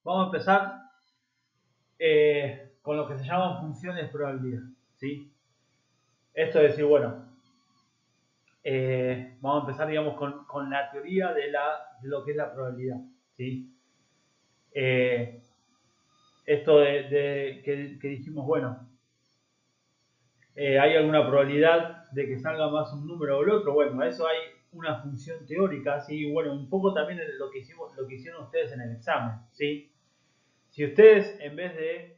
Vamos a empezar con lo que se llaman funciones de probabilidad, ¿sí? Esto es decir, bueno, vamos a empezar, digamos, con la teoría de lo que es la probabilidad, ¿sí? Esto que dijimos, bueno, ¿hay alguna probabilidad de que salga más un número o el otro? Bueno, a eso hay una función teórica, ¿sí? Bueno, un poco también lo que hicieron ustedes en el examen, ¿sí? Si ustedes, en vez de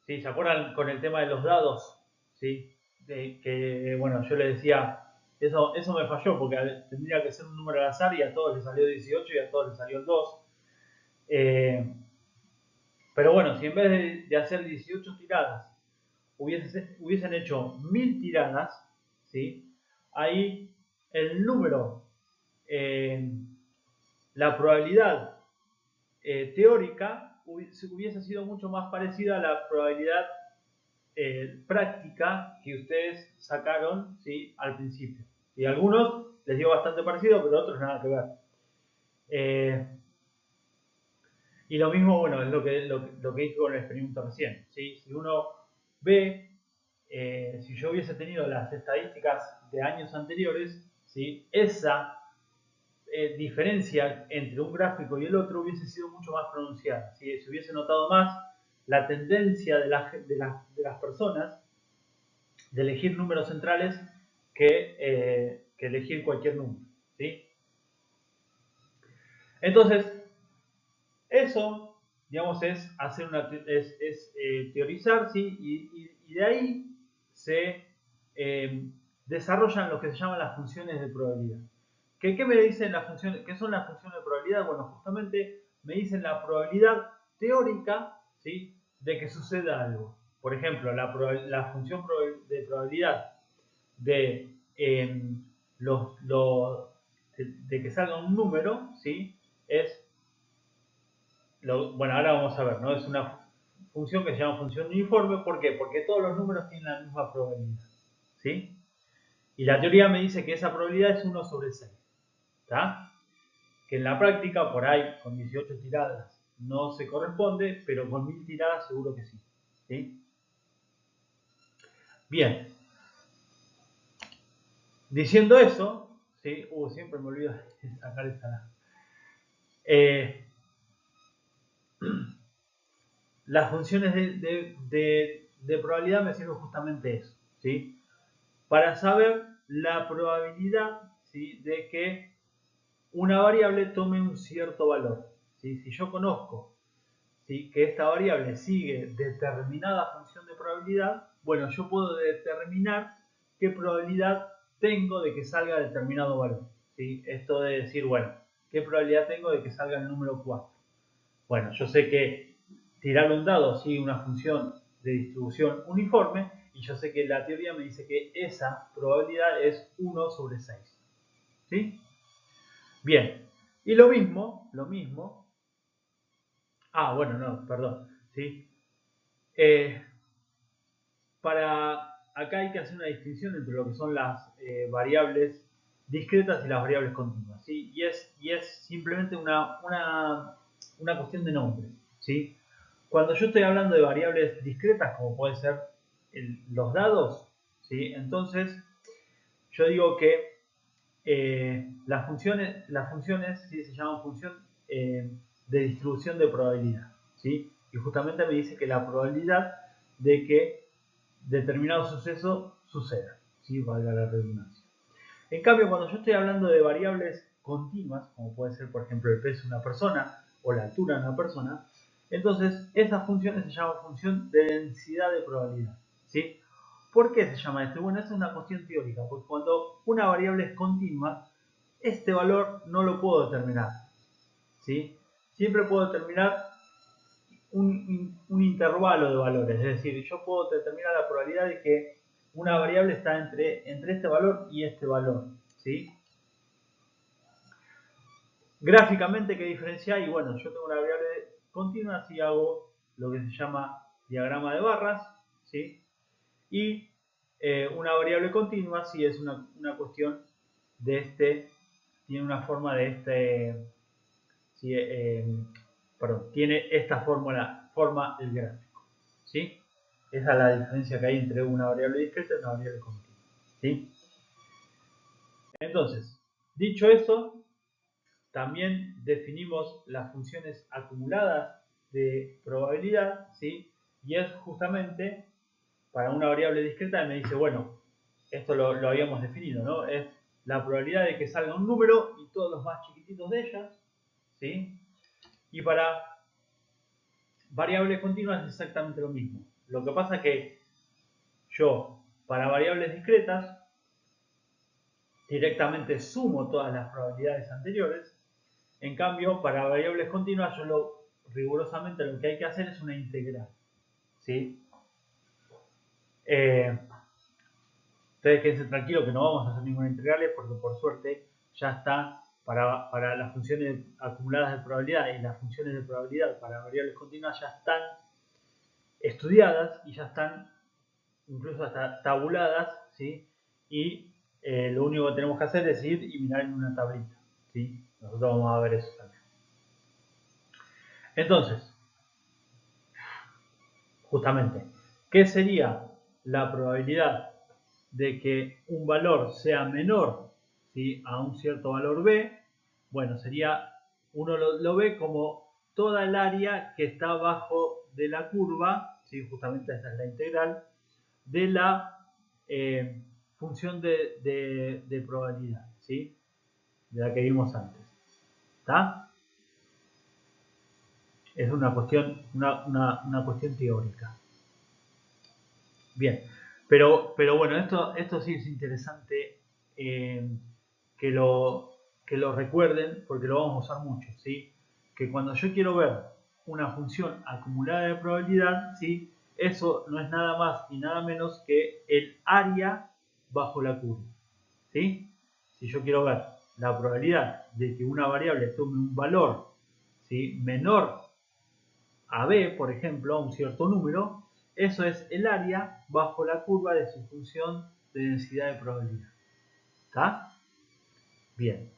¿sí? ¿Se acuerdan con el tema de los dados? ¿Sí? Que, bueno, yo les decía, eso me falló porque tendría que ser un número al azar y a todos les salió 18 y a todos les salió el 2. Pero bueno, si en vez de hacer 18 tiradas hubiesen hecho 1000 tiradas, ¿sí? Ahí el número, la probabilidad teórica hubiese sido mucho más parecida a la probabilidad práctica que ustedes sacaron, ¿sí? Al principio. Y a algunos les dio bastante parecido, pero a otros nada que ver. Y lo mismo, bueno, es lo que dije con el experimento recién, ¿sí? Si uno ve, si yo hubiese tenido las estadísticas de años anteriores, ¿sí? Esa diferencia entre un gráfico y el otro hubiese sido mucho más pronunciada, ¿sí? Se hubiese notado más la tendencia de las personas de elegir números centrales que elegir cualquier número, ¿sí? Entonces, eso, digamos, es hacer teorizar, ¿sí? Y de ahí se desarrollan lo que se llaman las funciones de probabilidad. ¿Qué me dicen las funciones? ¿Qué son las funciones de probabilidad? Bueno, justamente me dicen la probabilidad teórica, ¿sí? De que suceda algo. Por ejemplo, la función de probabilidad de, de que salga un número, ¿sí? Es, bueno, ahora vamos a ver, ¿no? Es una función que se llama función uniforme. ¿Por qué? Porque todos los números tienen la misma probabilidad, ¿sí? Y la teoría me dice que esa probabilidad es 1 sobre 6, ¿está? Que en la práctica, por ahí, con 18 tiradas no se corresponde, pero con 1000 tiradas seguro que sí, ¿sí? Bien, diciendo eso, ¿sí? Siempre me olvido de sacar esta. Las funciones de probabilidad me sirven justamente eso, ¿sí? Para saber la probabilidad, ¿sí? De que una variable tome un cierto valor, ¿sí? Si yo conozco, ¿sí? Que esta variable sigue determinada función de probabilidad, bueno, yo puedo determinar qué probabilidad tengo de que salga determinado valor, ¿sí? Esto de decir, bueno, ¿qué probabilidad tengo de que salga el número 4? Bueno, yo sé que tirar un dado sigue una función de distribución uniforme y yo sé que la teoría me dice que esa probabilidad es 1 sobre 6. ¿Sí? Bien. Y lo mismo, bueno, no, perdón. ¿Sí? Acá hay que hacer una distinción entre lo que son las variables discretas y las variables continuas, ¿sí? Y es simplemente una cuestión de nombre, ¿sí? Cuando yo estoy hablando de variables discretas, como pueden ser los dados, ¿sí? Entonces yo digo que las funciones ¿sí? Se llaman función de distribución de probabilidad, ¿sí? Y justamente me dice que la probabilidad de que determinado suceso suceda, ¿sí? Valga la redundancia. En cambio, cuando yo estoy hablando de variables continuas, como puede ser, por ejemplo, el peso de una persona o la altura de una persona, entonces esas funciones se llaman función de densidad de probabilidad, ¿sí? ¿Por qué se llama esto? Bueno, esa es una cuestión teórica, porque cuando una variable es continua, este valor no lo puedo determinar, ¿sí? Siempre puedo determinar un intervalo de valores, es decir, yo puedo determinar la probabilidad de que una variable está entre este valor y este valor, ¿sí? Gráficamente, ¿qué diferencia hay? Bueno, yo tengo una variable continua, si hago lo que se llama diagrama de barras, ¿sí? Y una variable continua, si es una cuestión de tiene una forma de ¿sí? Tiene esta forma el gráfico, ¿sí? Esa es la diferencia que hay entre una variable discreta y una variable continua, ¿sí? Entonces, dicho eso, también definimos las funciones acumuladas de probabilidad, ¿sí? Y es justamente para una variable discreta me dice, bueno, esto lo habíamos definido, ¿no? Es la probabilidad de que salga un número y todos los más chiquititos de ellas, ¿sí? Y para variables continuas es exactamente lo mismo. Lo que pasa es que yo, para variables discretas, directamente sumo todas las probabilidades anteriores. En cambio, para variables continuas, rigurosamente lo que hay que hacer es una integral, ¿sí? Ustedes quédense tranquilos que no vamos a hacer ninguna integral porque por suerte ya está para las funciones acumuladas de probabilidad y las funciones de probabilidad para variables continuas ya están estudiadas y ya están incluso hasta tabuladas, ¿sí? Y lo único que tenemos que hacer es ir y mirar en una tablita, ¿sí? Nosotros vamos a ver eso también. Entonces, justamente, ¿qué sería la probabilidad de que un valor sea menor, ¿sí?, a un cierto valor b? Bueno, uno lo ve como toda el área que está abajo de la curva, ¿sí? Justamente esta es la integral, de la función de probabilidad, ¿sí? De la que vimos antes. ¿Está? Es una cuestión teórica. Bien, pero bueno, esto sí es interesante que lo recuerden porque lo vamos a usar mucho, ¿sí? Que cuando yo quiero ver una función acumulada de probabilidad, ¿sí?, eso no es nada más y nada menos que el área bajo la curva, ¿sí? Si yo quiero ver la probabilidad de que una variable tome un valor, ¿sí?, menor a b, por ejemplo, a un cierto número, eso es el área bajo la curva de su función de densidad de probabilidad. ¿Está? Bien.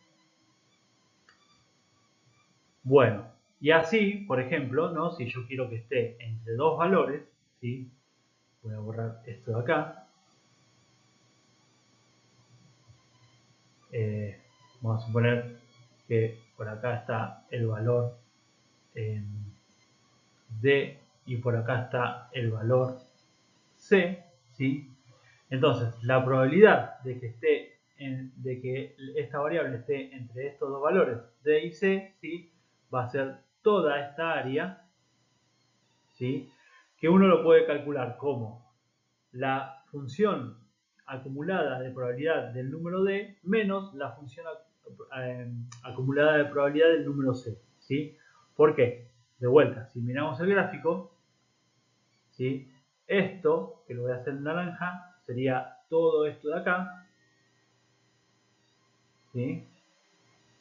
Bueno, y así, por ejemplo, ¿no?, si yo quiero que esté entre dos valores, ¿sí?, voy a borrar esto de acá. Vamos a suponer que por acá está el valor D y por acá está el valor C, ¿sí? Entonces, la probabilidad de que esta variable esté entre estos dos valores D y C, ¿sí?, va a ser toda esta área, ¿sí?, que uno lo puede calcular como la función acumulada de probabilidad del número D menos la función acumulada de probabilidad del número C, ¿sí? ¿Por qué? De vuelta, si miramos el gráfico, ¿sí?, esto, que lo voy a hacer en naranja, sería todo esto de acá, ¿sí?,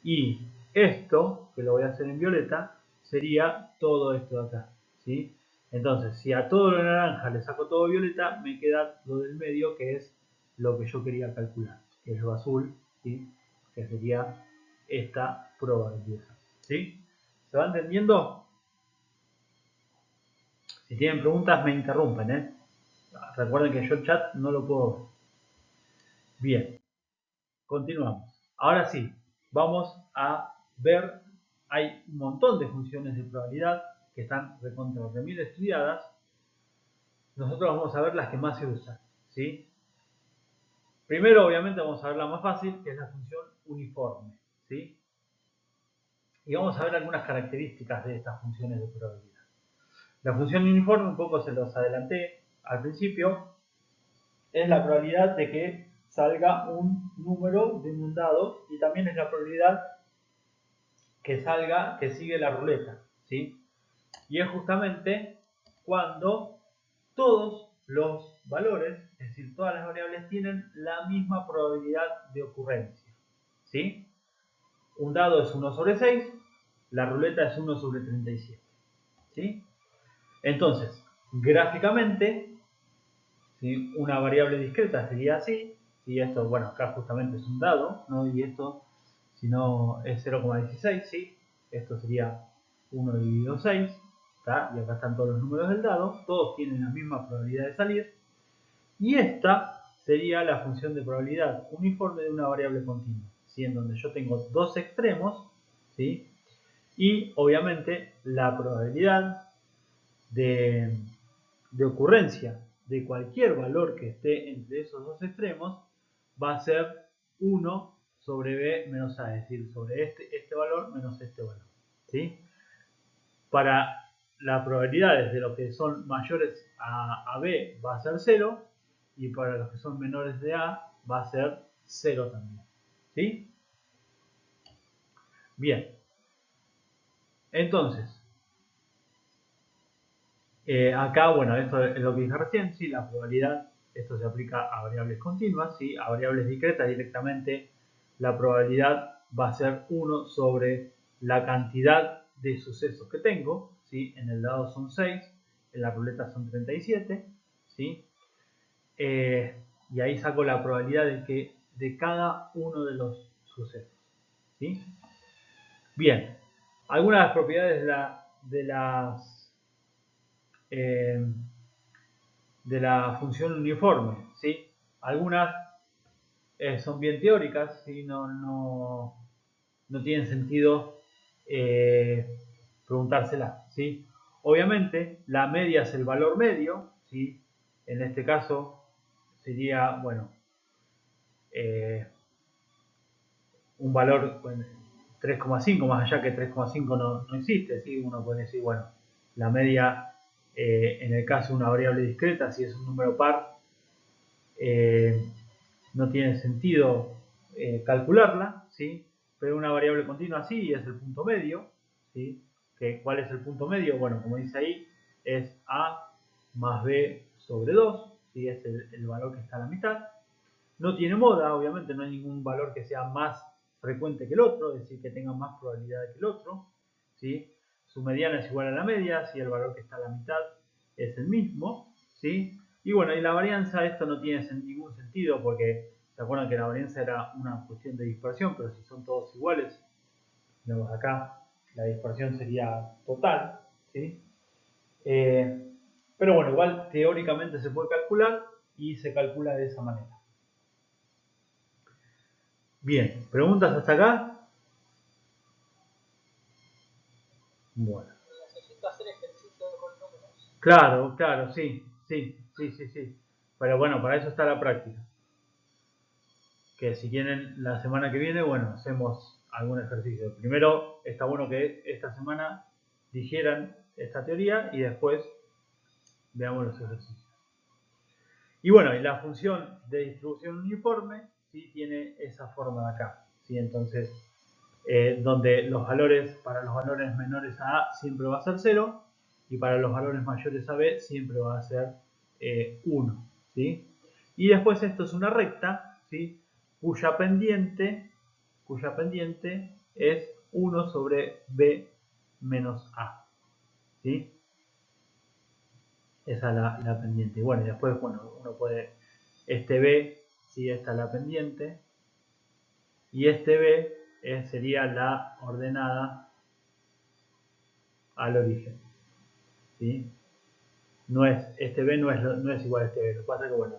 y esto, que lo voy a hacer en violeta, sería todo esto de acá, ¿sí? Entonces, si a todo lo naranja le saco todo violeta, me queda lo del medio, que es lo que yo quería calcular, que es lo azul, ¿sí?, que sería esta probabilidad, ¿sí? ¿Se va entendiendo? Si tienen preguntas, me interrumpen, ¿eh? Recuerden que yo el chat no lo puedo ver. Bien, continuamos. Ahora sí, vamos a ver, hay un montón de funciones de probabilidad que están recontra remil estudiadas. Nosotros vamos a ver las que más se usan, ¿sí? Primero, obviamente, vamos a ver la más fácil, que es la función uniforme, ¿sí? Y vamos a ver algunas características de estas funciones de probabilidad. La función uniforme, un poco se los adelanté al principio, es la probabilidad de que salga un número de un dado y también es la probabilidad que sigue la ruleta, ¿sí? Y es justamente cuando todos los valores, es decir, todas las variables tienen la misma probabilidad de ocurrencia, ¿sí? Un dado es 1 sobre 6, la ruleta es 1 sobre 37, ¿sí? Entonces, gráficamente, ¿sí?, una variable discreta sería así, y esto, bueno, acá justamente es un dado, ¿no? Y esto, si no, es 0,16, ¿sí? esto sería 1 dividido 6, ¿tá? Y acá están todos los números del dado, todos tienen la misma probabilidad de salir, y esta sería la función de probabilidad uniforme de una variable continua, ¿sí? En donde yo tengo dos extremos, ¿sí? Y obviamente la probabilidad de ocurrencia de cualquier valor que esté entre esos dos extremos va a ser 1 sobre b menos a, es decir, sobre este valor menos este valor, ¿sí? Para las probabilidades de los que son mayores a b va a ser 0, y para los que son menores de a va a ser 0 también, ¿sí? Bien, entonces acá, bueno, esto es lo que dije recién, ¿sí? La probabilidad, esto se aplica a variables continuas, ¿sí? A variables discretas directamente la probabilidad va a ser 1 sobre la cantidad de sucesos que tengo, ¿sí? En el dado son 6, en la ruleta son 37, ¿sí? Y ahí saco la probabilidad de cada uno de los sucesos, ¿sí? Bien, algunas de las propiedades eh, de la función uniforme, ¿sí? Algunas son bien teóricas, ¿sí? No tienen sentido preguntárselas, ¿sí? Obviamente, la media es el valor medio, ¿sí? En este caso sería, bueno, un valor, bueno, 3,5, más allá que 3,5 no existe, ¿sí? Uno puede decir, bueno, la media, en el caso de una variable discreta, si es un número par, no tiene sentido calcularla, ¿sí? Pero una variable continua sí es el punto medio, ¿sí? ¿Cuál es el punto medio? Bueno, como dice ahí, es a más b sobre 2, ¿sí? Es el valor que está a la mitad. No tiene moda, obviamente, no hay ningún valor que sea más frecuente que el otro, es decir, que tenga más probabilidad que el otro, ¿sí? Su mediana es igual a la media, si el valor que está a la mitad es el mismo, ¿sí? Y bueno, y la varianza, esto no tiene ningún sentido porque se acuerdan que la varianza era una cuestión de dispersión, pero si son todos iguales, digamos acá, la dispersión sería total, ¿sí? Pero bueno, igual teóricamente se puede calcular y se calcula de esa manera. Bien, ¿preguntas hasta acá? Bueno. Necesito hacer ejercicio con números. Claro, claro, sí. Pero bueno, para eso está la práctica. Que si quieren la semana que viene, bueno, hacemos algún ejercicio. Primero está bueno que esta semana digieran esta teoría y después veamos los ejercicios. Y bueno, y la función de distribución uniforme sí tiene esa forma de acá, ¿sí? Entonces, donde los valores, para los valores menores a A siempre va a ser 0 y para los valores mayores a B siempre va a ser 1, ¿sí? Y después esto es una recta, ¿sí? cuya pendiente es 1 sobre B menos A, ¿sí? Esa es la pendiente. Y bueno, y después, bueno, uno puede, este B, ¿sí? Esta es la pendiente, y este B sería la ordenada al origen, ¿sí? Este B no es igual a este B, lo que pasa es que, bueno,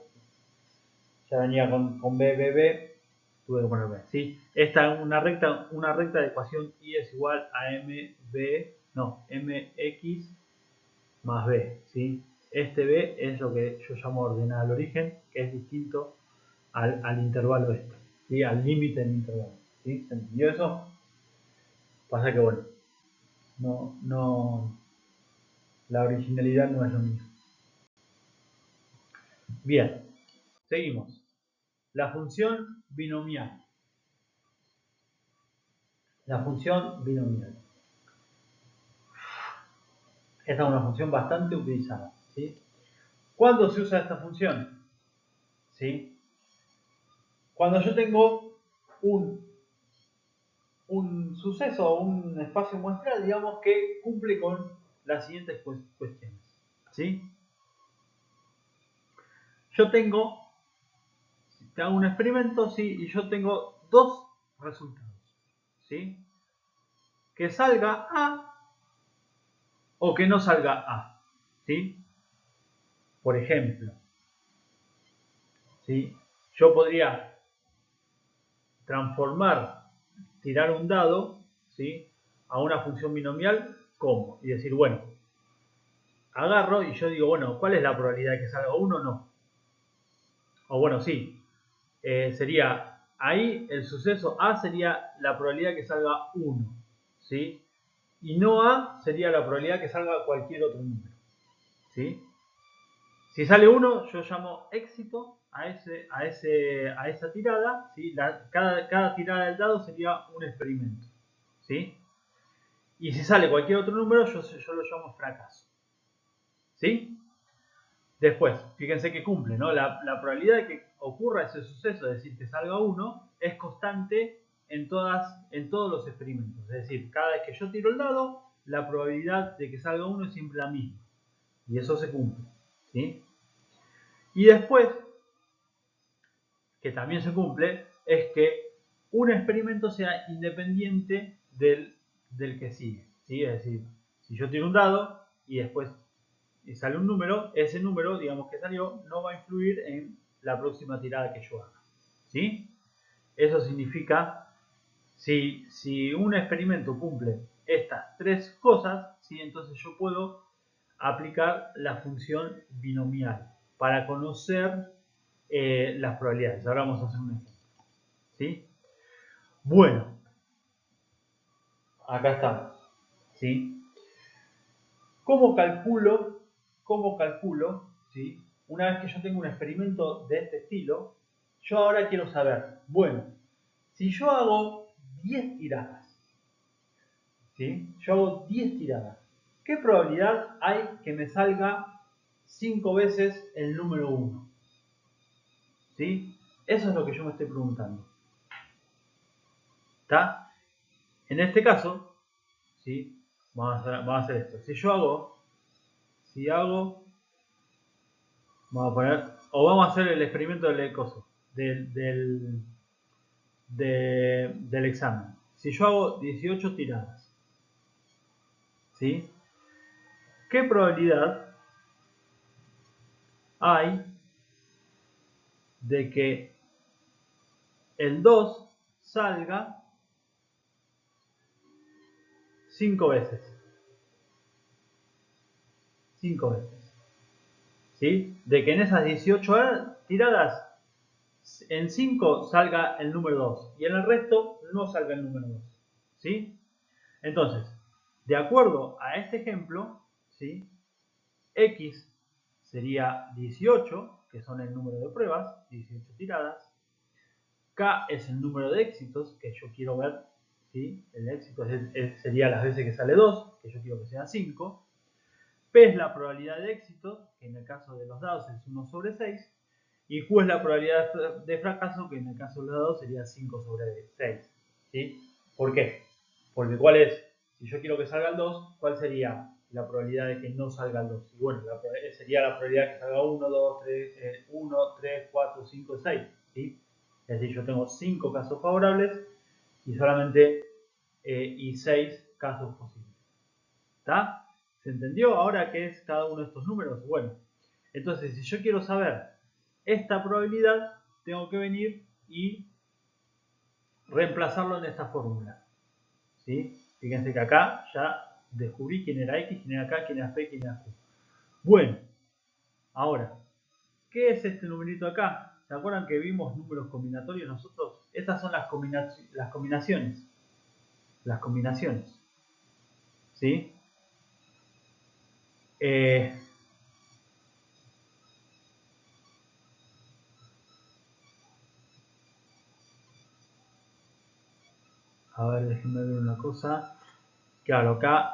ya venía con B, tuve que poner B, ¿sí? Esta es una recta de ecuación Y es igual a MX más B, ¿sí? Este B es lo que yo llamo ordenada al origen, que es distinto al intervalo este, ¿sí? Al límite del intervalo, ¿sí? ¿Se entendió eso? Pasa que, bueno, la originalidad no es lo mismo. Bien, seguimos. La función binomial. La función binomial. Esta es una función bastante utilizada, ¿sí? ¿Cuándo se usa esta función? ¿Sí? Cuando yo tengo un suceso o un espacio muestral, digamos, que cumple con las siguientes cuestiones, ¿sí? Yo te hago un experimento, ¿sí? Y yo tengo dos resultados, ¿sí? que salga A o que no salga A, ¿sí? Por ejemplo, ¿sí? Yo podría transformar, tirar un dado, ¿sí?, a una función binomial, ¿cómo? Y decir, bueno, agarro y yo digo, bueno, ¿cuál es la probabilidad de que salga 1 o no? O bueno, sí, sería, ahí el suceso A sería la probabilidad de que salga 1, ¿sí? Y no A sería la probabilidad de que salga cualquier otro número, ¿sí? Si sale 1, yo llamo éxito a esa tirada, ¿sí? Cada tirada del dado sería un experimento, ¿sí? Y si sale cualquier otro número, yo lo llamo fracaso, ¿sí? Después, fíjense que cumple, ¿no? La probabilidad de que ocurra ese suceso, es decir, que salga 1, es constante en todos los experimentos. Es decir, cada vez que yo tiro el dado, la probabilidad de que salga 1 es siempre la misma. Y eso se cumple, ¿sí? Y después, que también se cumple, es que un experimento sea independiente del que sigue, ¿sí? Es decir, si yo tiro un dado y después sale un número, ese número, digamos que salió, no va a influir en la próxima tirada que yo haga, ¿sí? Eso significa, si un experimento cumple estas tres cosas, ¿sí?, entonces yo puedo aplicar la función binomial para conocer las probabilidades. Ahora vamos a hacer un ejemplo, ¿sí? Bueno, acá está, ¿sí? ¿Cómo calculo, ¿sí? Una vez que yo tengo un experimento de este estilo, yo ahora quiero saber, bueno, si yo hago 10 tiradas, ¿sí? Yo hago 10 tiradas, ¿qué probabilidad hay que me salga 5 veces el número 1? ¿Sí? Eso es lo que yo me estoy preguntando. ¿Está? En este caso, ¿sí?, vamos a hacer esto. Vamos a poner, o vamos a hacer el experimento del coso, del examen. Si yo hago 18 tiradas, ¿sí?, ¿qué probabilidad hay de que el 2 salga 5 veces? 5 veces. ¿Sí? De que en esas 18 tiradas, en 5 salga el número 2 y en el resto no salga el número 2. ¿Sí? Entonces, de acuerdo a este ejemplo, ¿sí?, X sería 18, que son el número de pruebas, 18 tiradas. K es el número de éxitos que yo quiero ver, ¿sí? El éxito sería las veces que sale 2, que yo quiero que sean 5. P es la probabilidad de éxito, que en el caso de los dados es 1 sobre 6. Y Q es la probabilidad de fracaso, que en el caso de los dados sería 5 sobre 6. ¿Sí? ¿Por qué? Porque si yo quiero que salga el 2, ¿cuál sería la probabilidad de que no salga el 2? Y bueno, sería la probabilidad de que salga 1, 2, 3, 1, 3, 4, 5, 6. ¿Sí? Es decir, yo tengo 5 casos favorables y solamente 6 casos posibles. ¿Está? ¿Se entendió ahora qué es cada uno de estos números? Bueno, entonces si yo quiero saber esta probabilidad, tengo que venir y reemplazarlo en esta fórmula, ¿sí? Fíjense que acá ya descubrí quién era X, quién era K, quién era P, quién era Q. Bueno, ahora, ¿qué es este numerito acá? ¿Se acuerdan que vimos números combinatorios nosotros? Estas son las combinaciones. Las combinaciones. ¿Sí? A ver, déjenme ver una cosa. Claro, acá,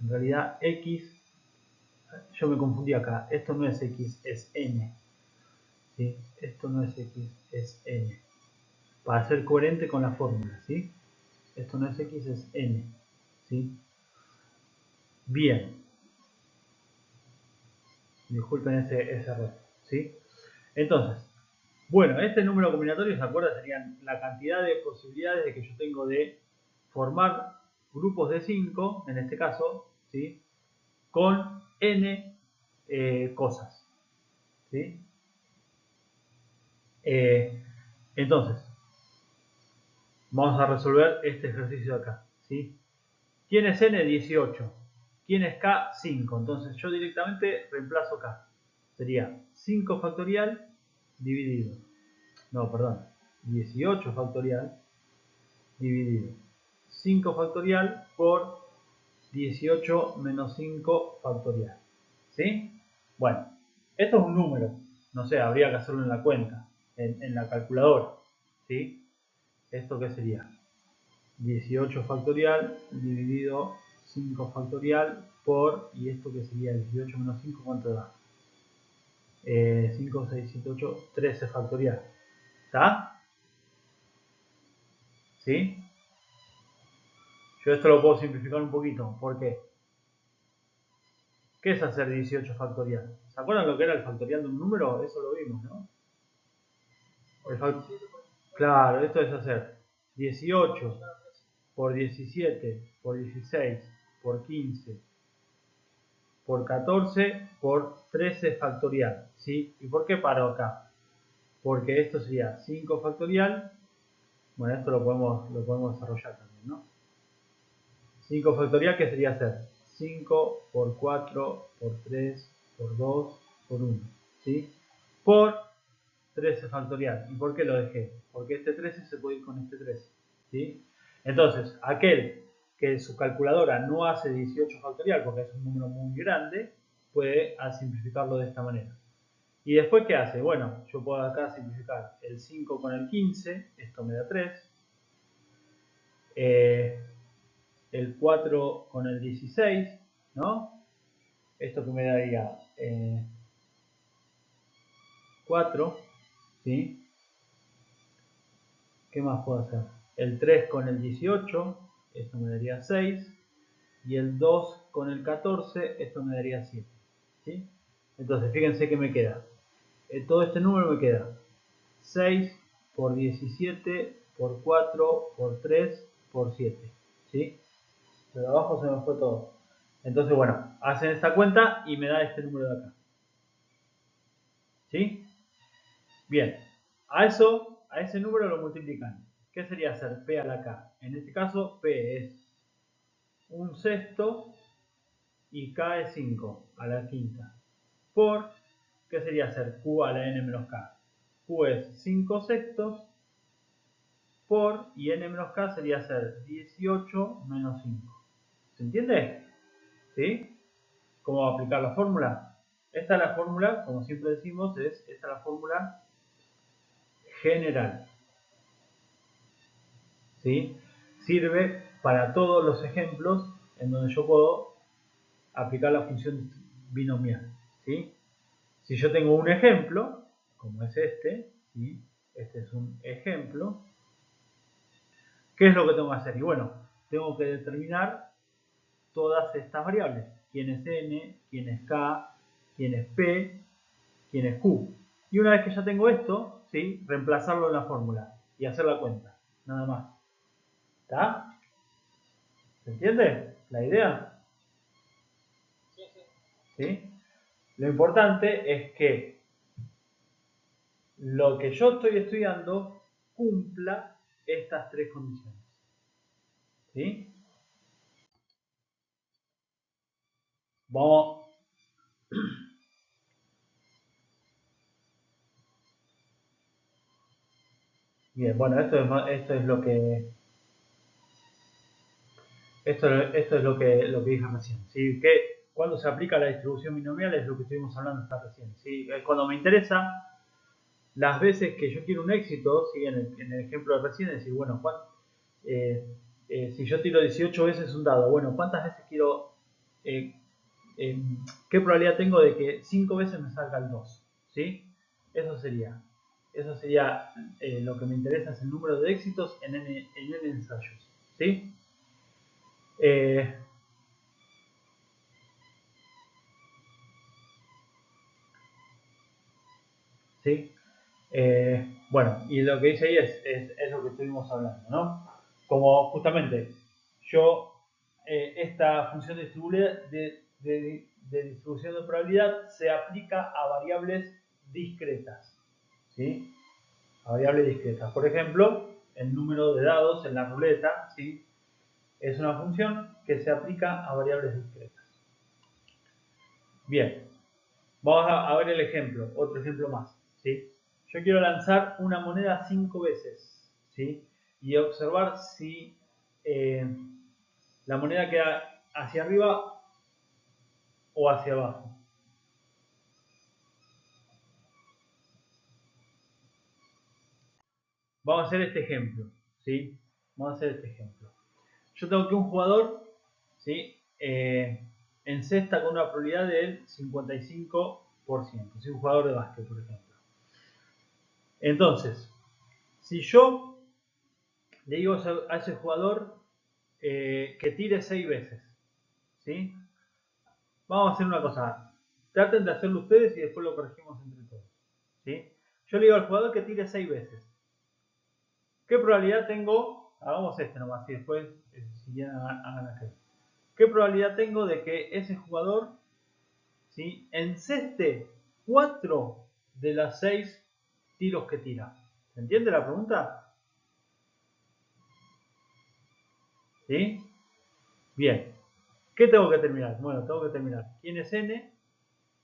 en realidad X, yo me confundí acá. Esto no es X, es N. ¿Sí? Esto no es X, es N. Para ser coherente con la fórmula, ¿sí? Esto no es X, es N. ¿Sí? Bien. Disculpen ese error, ¿sí? Entonces, bueno, este número combinatorio, ¿se acuerdan? Serían la cantidad de posibilidades de que yo tengo de formar grupos de 5, en este caso, ¿sí? Con n cosas, ¿sí? Entonces, vamos a resolver este ejercicio de acá, ¿sí? ¿Quién es n? 18. ¿Quién es k? 5. Entonces yo directamente reemplazo k. Sería 5 factorial dividido. No, perdón. 18 factorial dividido 5 factorial por 18 menos 5 factorial. ¿Sí? Bueno, esto es un número. No sé, habría que hacerlo en la cuenta, en la calculadora. ¿Sí? ¿Esto qué sería? 18 factorial dividido 5 factorial por, y esto que sería 18 menos 5, ¿cuánto da? 5, 6, 7, 8, 13 factorial. ¿Está? ¿Sí? Yo esto lo puedo simplificar un poquito. ¿Por qué? ¿Qué es hacer 18 factorial? ¿Se acuerdan lo que era el factorial de un número? Eso lo vimos, ¿no? Claro, esto es hacer 18 por 17 por 16 por 15 por 14 por 13 factorial, ¿sí? ¿Y por qué paro acá? Porque esto sería 5 factorial. Bueno, esto lo podemos desarrollar también, ¿no? 5 factorial, ¿qué sería hacer? 5 por 4 por 3 por 2 por 1, ¿sí? Por 13 factorial. ¿Y por qué lo dejé? Porque este 13 se puede ir con este 13, ¿sí? Entonces, aquel que su calculadora no hace 18 factorial porque es un número muy grande, puede simplificarlo de esta manera. ¿Y después qué hace? Bueno, yo puedo acá simplificar el 5 con el 15, esto me da 3. El 4 con el 16, ¿no? Esto que me daría 4, ¿sí? ¿Qué más puedo hacer? El 3 con el 18, esto me daría 6. Y el 2 con el 14, esto me daría 7, ¿sí? Entonces, fíjense que me queda. Todo este número me queda 6 por 17 por 4 por 3 por 7, ¿sí? Pero abajo se me fue todo. Entonces, bueno, hacen esta cuenta y me da este número de acá. ¿Sí? Bien. A ese número lo multiplican. ¿Qué sería hacer P a la K? En este caso, P es un sexto y K es 5 a la quinta. Por, ¿qué sería hacer Q a la N menos K? Q es 5 sextos por, y N menos K sería hacer 18 menos 5. ¿Se entiende? ¿Sí? ¿Cómo aplicar la fórmula? Esta es la fórmula, como siempre decimos, esta es la fórmula general. ¿Sí? Sirve para todos los ejemplos en donde yo puedo aplicar la función binomial. ¿Sí? Si yo tengo un ejemplo, como es este, ¿sí? Este es un ejemplo, ¿qué es lo que tengo que hacer? Y bueno, tengo que determinar todas estas variables. ¿Quién es n? ¿Quién es k? ¿Quién es p? ¿Quién es q? Y una vez que ya tengo esto, ¿sí? Reemplazarlo en la fórmula y hacer la cuenta. Nada más. ¿Está? ¿Se entiende la idea? ¿Sí? Lo importante es que lo que yo estoy estudiando cumpla estas tres condiciones. ¿Sí? Vamos. Bien, bueno, esto es lo que esto es lo que dije recién. ¿Sí? Que cuando se aplica la distribución binomial es lo que estuvimos hablando hasta recién. ¿Sí? Es cuando me interesa las veces que yo quiero un éxito, ¿sí? En el ejemplo de recién, es decir, bueno, si yo tiro 18 veces un dado, bueno, ¿cuántas veces quiero, qué probabilidad tengo de que 5 veces me salga el 2? ¿Sí? Eso sería lo que me interesa, es el número de éxitos en N ensayos. ¿Sí? ¿Sí? Bueno, y lo que dice ahí es lo que estuvimos hablando, ¿no? Como justamente esta función distribuida de distribución de probabilidad se aplica a variables discretas, ¿sí? A variables discretas. Por ejemplo, el número de dados en la ruleta, ¿sí? Es una función que se aplica a variables discretas. Bien, vamos a ver el ejemplo, otro ejemplo más, ¿sí? Yo quiero lanzar una moneda 5 veces, ¿sí? Y observar si la moneda queda hacia arriba o hacia abajo. Vamos a hacer este ejemplo, ¿sí? Vamos a hacer este ejemplo. Yo tengo que un jugador, ¿sí? Encesta con una probabilidad del 55%, ¿sí? Un jugador de básquet, por ejemplo. Entonces, si yo le digo a ese jugador que tire 6 veces, ¿sí? Vamos a hacer una cosa. Traten de hacerlo ustedes y después lo corregimos entre todos, ¿sí? Yo le digo al jugador que tire 6 veces. ¿Qué probabilidad tengo? Hagamos este nomás y después, si quieren, hagan aquel. ¿Qué probabilidad tengo de que ese jugador, ¿sí? Enceste 4 de las 6 tiros que tira? ¿Se entiende la pregunta? ¿Sí? Bien. ¿Qué tengo que terminar? Bueno, tengo que terminar quién es n,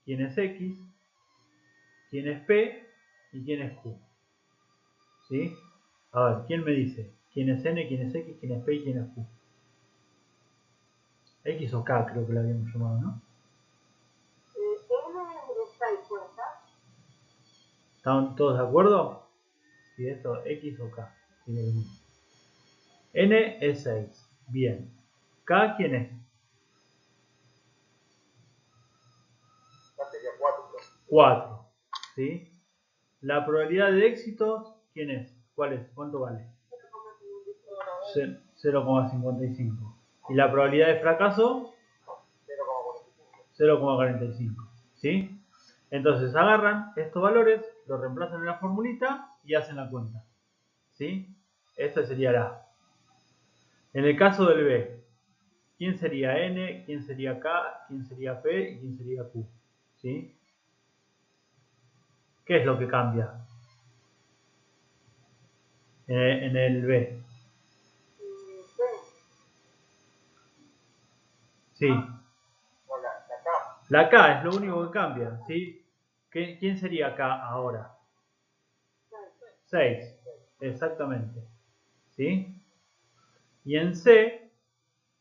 quién es x, quién es p y quién es q. ¿Sí? A ver, ¿quién me dice? ¿Quién es n, quién es x, quién es p y quién es q? X o k creo que lo habíamos llamado, ¿no? ¿Están todos de acuerdo? Si esto x o k. N es 6. Bien. K, ¿quién es? Sería 4. 4. ¿Sí? La probabilidad de éxito, ¿quién es? ¿Cuál es? ¿Cuánto vale? 0,55. ¿Y la probabilidad de fracaso? 0,45. ¿Sí? Entonces agarran estos valores, los reemplazan en la formulita y hacen la cuenta. ¿Sí? Esta sería la A. En el caso del B, ¿quién sería N? ¿Quién sería K? ¿Quién sería P? ¿Y quién sería Q? ¿Sí? ¿Qué es lo que cambia en el B? Sí. La K es lo único que cambia, ¿sí? ¿Quién sería K ahora? 6, exactamente. ¿Sí? Y en C,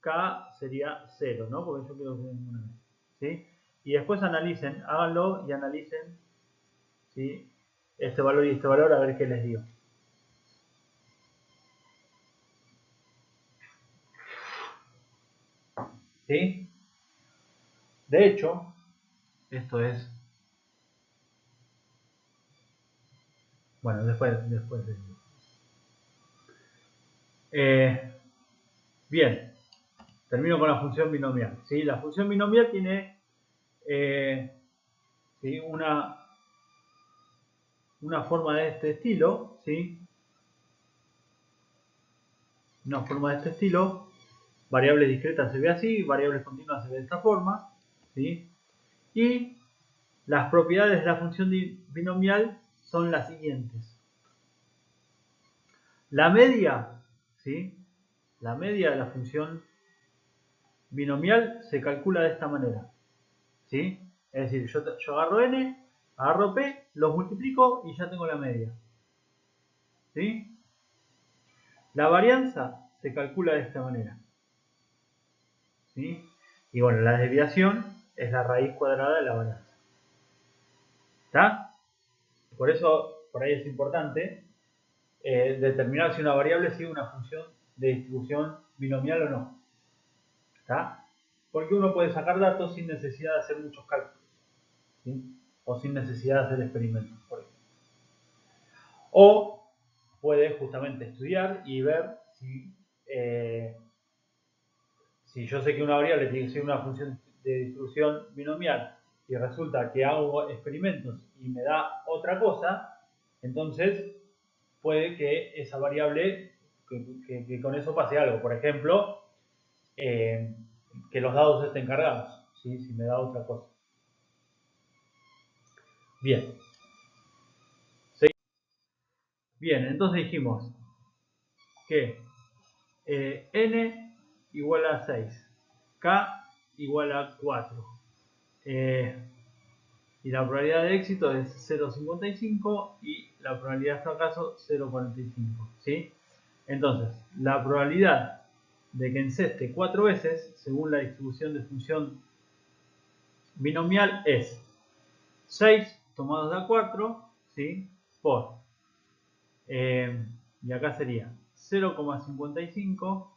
K sería 0, ¿no? Porque yo quiero que ninguna vez. ¿Sí? Y después analicen, háganlo y analicen, ¿sí? Este valor y este valor a ver qué les dio. ¿Sí? De hecho, esto es... Bueno, después de... Bien, termino con la función binomial. ¿Sí? La función binomial tiene ¿sí? una forma de este estilo, ¿sí? Una forma de este estilo. Variables discretas se ve así, variables continuas se ve de esta forma, ¿sí? Y las propiedades de la función binomial son las siguientes. La media, ¿sí? La media de la función binomial se calcula de esta manera, ¿sí? Es decir, yo agarro n, agarro p, los multiplico y ya tengo la media, ¿sí? La varianza se calcula de esta manera, ¿sí? Y bueno, la desviación es la raíz cuadrada de la varianza. ¿Está? Por eso, por ahí es importante determinar si una variable sigue una función de distribución binomial o no. ¿Está? Porque uno puede sacar datos sin necesidad de hacer muchos cálculos, ¿sí? O sin necesidad de hacer experimentos, por ejemplo. O puede justamente estudiar y ver si yo sé que una variable tiene que ser una función de distribución binomial y resulta que hago experimentos y me da otra cosa, entonces puede que esa variable, que con eso pase algo. Por ejemplo, que los dados estén cargados, ¿sí? Si me da otra cosa. Bien. Bien, entonces dijimos que n igual a 6, k igual a 4. Y la probabilidad de éxito es 0,55 y la probabilidad de fracaso 0,45. ¿Sí? Entonces, la probabilidad de que enceste 4 veces, según la distribución de función binomial, es 6 tomados de a 4, ¿sí? Por, y acá sería 0,55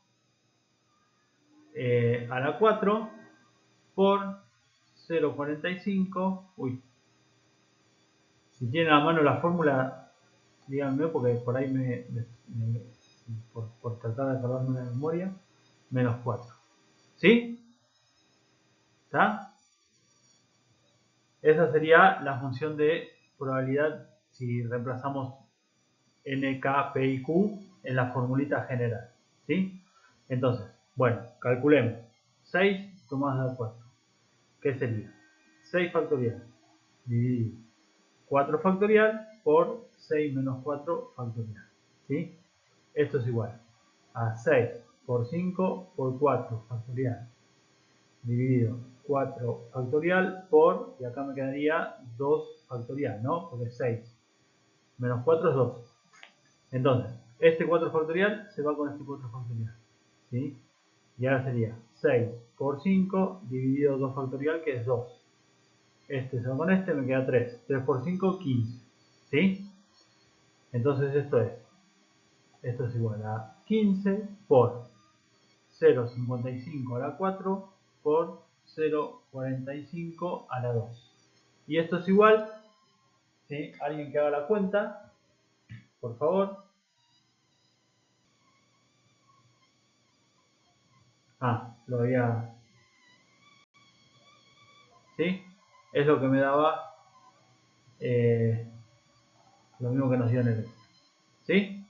a la 4 por 0,45. Uy, si tienen a mano la fórmula, díganme porque por ahí por tratar de acordarme de memoria, menos 4. ¿Sí? ¿Está? Esa sería la función de probabilidad si reemplazamos n, k, p y q en la formulita general. ¿Sí? Entonces, bueno, calculemos. 6 tomadas de 4. ¿Qué sería? 6 factorial dividido 4 factorial por 6 menos 4 factorial. ¿Sí? Esto es igual a 6 por 5 por 4 factorial dividido 4 factorial por, y acá me quedaría 2 factorial, ¿no? Porque 6 menos 4 es 2. Entonces, este 4 factorial se va con este 4 factorial. ¿Sí? Y ahora sería 6 por 5 dividido 2 factorial, que es 2. Este se va con este, me queda 3. 3 por 5, 15. ¿Sí? Entonces esto es igual a 15 por 0,55 a la 4 por 0,45 a la 2. Y esto es igual, ¿sí? Alguien que haga la cuenta, por favor. Lo había... ¿Sí? Es lo que me daba lo mismo que nos dio en el... ¿Sí?